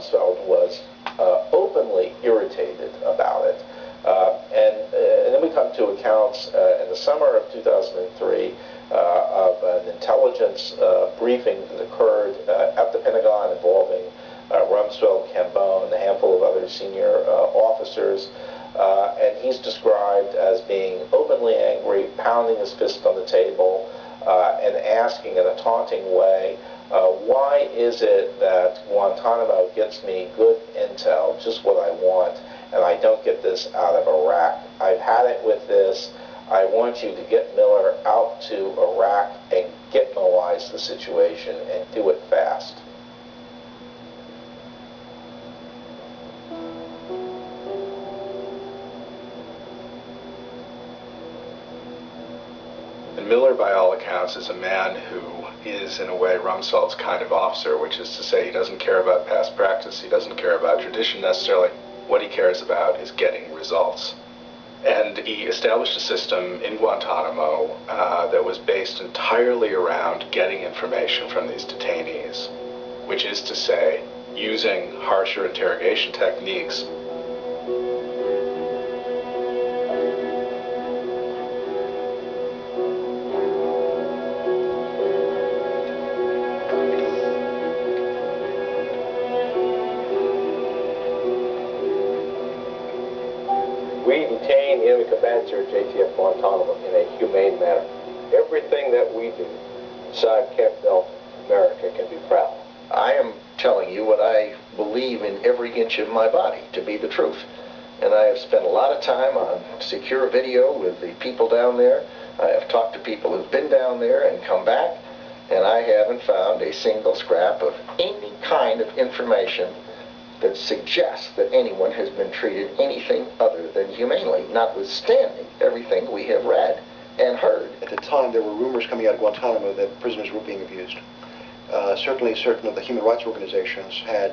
Rumsfeld was openly irritated about it. And then we come to accounts in the summer of 2003 of an intelligence briefing that occurred at the Pentagon involving Rumsfeld, Cambone, a handful of other senior officers. And he's described as being openly angry, pounding his fist on the table, and asking in a taunting way, why is it that Guantanamo gets me good intel, just what I want, and I don't get this out of Iraq? I've had it with this. I want you to get Miller out to Iraq and gitmalize the situation and do it fast. And Miller, by all accounts, is a man who is, in a way, Rumsfeld's kind of officer, which is to say he doesn't care about past practice, he doesn't care about tradition necessarily. What he cares about is getting results. And he established a system in Guantanamo that was based entirely around getting information from these detainees, which is to say, using harsher interrogation techniques. We detain enemy combatants here at JTF Guantanamo in a humane manner. Everything that we do inside Camp Delta, America can be proud. I am telling you what I believe in every inch of my body to be the truth. And I have spent a lot of time on secure video with the people down there. I have talked to people who've been down there and come back, and I haven't found a single scrap of any kind of information that suggests that anyone has been treated anything other than humanely, notwithstanding everything we have read and heard. At the time, there were rumors coming out of Guantanamo that prisoners were being abused. Certainly, certain of the human rights organizations had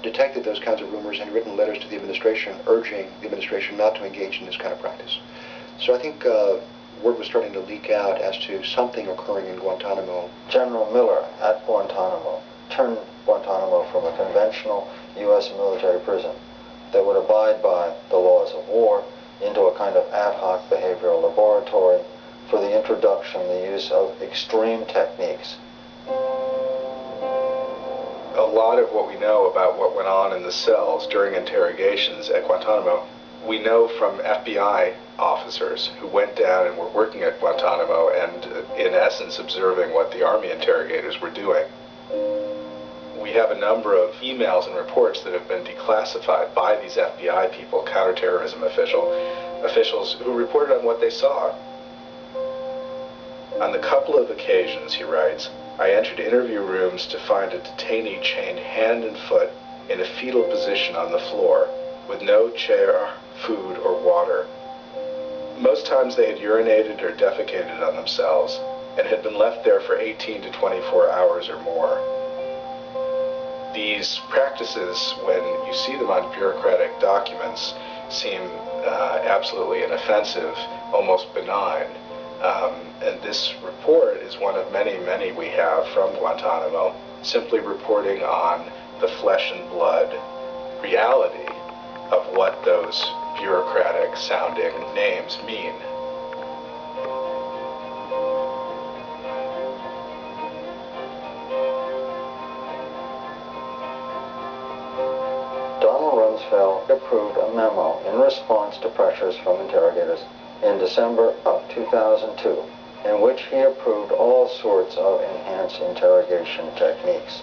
detected those kinds of rumors and written letters to the administration urging the administration not to engage in this kind of practice. So I think word was starting to leak out as to something occurring in Guantanamo. General Miller at Guantanamo turned Guantanamo from a conventional U.S. military prison that would abide by the laws of war into a kind of ad hoc behavioral laboratory for the introduction, the use of extreme techniques. A lot of what we know about what went on in the cells during interrogations at Guantanamo, we know from FBI officers who went down and were working at Guantanamo and, in essence, observing what the Army interrogators were doing. We have a number of emails and reports that have been declassified by these FBI people, counterterrorism officials, who reported on what they saw. On the couple of occasions, he writes, I entered interview rooms to find a detainee chained hand and foot in a fetal position on the floor, with no chair, food, or water. Most times they had urinated or defecated on themselves and had been left there for 18 to 24 hours or more. These practices, when you see them on bureaucratic documents, seem absolutely inoffensive, almost benign. And this report is one of many, many we have from Guantanamo, simply reporting on the flesh and blood reality of what those bureaucratic sounding names mean. Donald Rumsfeld approved a memo in response to pressures from interrogators in December of 2002, in which he approved all sorts of enhanced interrogation techniques.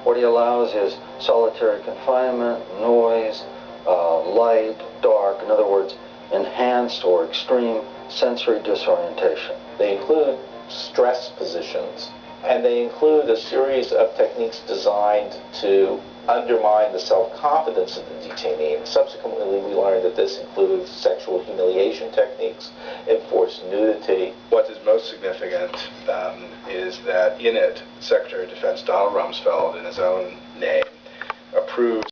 What he allows is solitary confinement, noise, light, dark, in other words, enhanced or extreme sensory disorientation. They include stress positions, and they include a series of techniques designed to undermine the self-confidence of the detainee. And subsequently, we learned that this includes sexual humiliation techniques, enforced nudity. What is most significant is that in it, Secretary of Defense Donald Rumsfeld, in his own name, approved